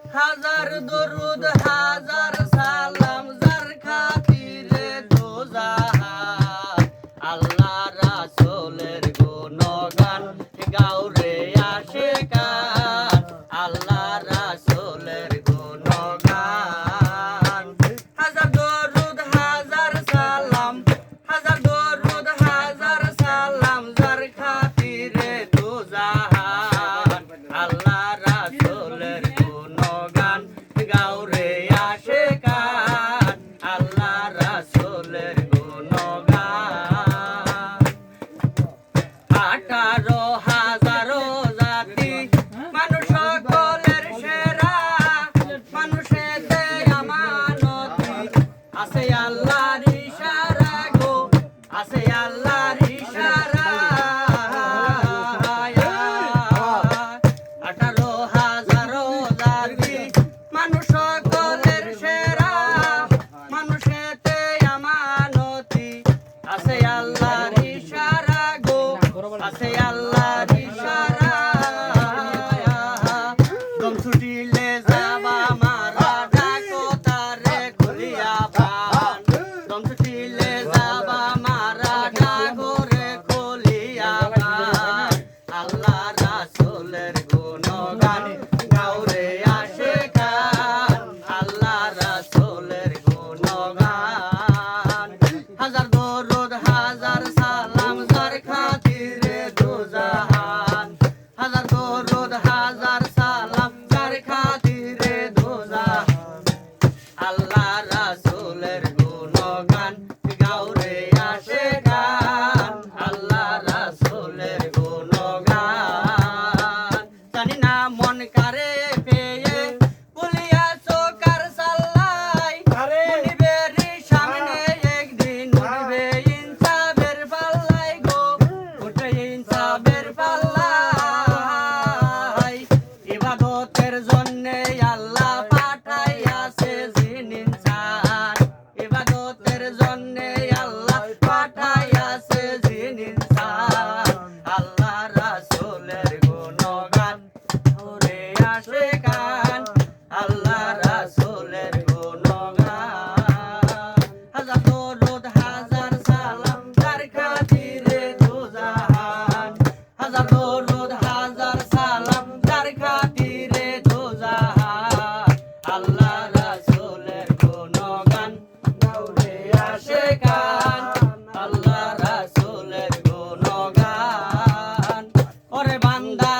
হাজার দরুদ হাজার সালাম যার খাতিরে দোজাহান আল্লাহ রাসূলের গুণগান গাওরে আশিকান আল্লাহ রাসূলের গুণগান হাজার দরুদ হাজার সালাম হাজার দরুদ হাজার সালাম যার খাতিরে দোজাহান আল্লাহ রাসূলের গুণগান গাওরে আশিকান আল্লাহ রাসূলের গুণগান 18,000 জাতি মানুষ সকলের সেরা মানুষেতে আমানতি আছে আল্লাহর ইশারা গো আছে আল্লাহর ইশারা 18,000 জাতি মানুষ সকলের সেরা মানুষেতে আমানতি আছে আল্লাহর ইশারা গো আছে আল্লাহর ইশারা দম ছুটিলে যাবা মারা ডাকো তারে খুলিয়া প্রাণ দম ছুটিলে যাবা মারা ডাকো রে খুলিয়া প্রাণ আল্লাহ রাসূলের গুণগান গাওরে আশিকান আল্লাহ রাসূলের গুণগান হাজার দরুদ হাজার সালাম যার খাতিরে দোজাহান হাজার দরুদ হাজার সালাম যার খাতিরে দোজাহান আল্লাহ রাসূলের গুণগান গাওরে আশিকান আল্লাহ রাসূলের গুণগান জানি না মন কারে পেয়ে বলিয়া চোকার সাল্লাই মুনিবেরি সামনে একদিন উঠবে ইনসাফের পাল্লাই গো উঠবে ইনসাফের পাল্লাই ইবাদতের জন্যে আল্লাহ পাঠাইয়াছে জিন ইনসান ইবাদতের জন্যে আল্লাহ পাঠাইয়াছে জিন ইনসান আল্লাহ রাসূলের গুণগান ওরে আশিকান আল্লাহ রাসূলের গুণগান হাজার দরুদ হাজার সালাম যার খাতিরে দোজাহান হাজার দরুদ হাজার সালাম যার খাতিরে দোজাহান আল্লাহ রাসূলের গুণগান গাওরে আশিকান আল্লাহ রাসূলের গুণগান ওরে বান্দা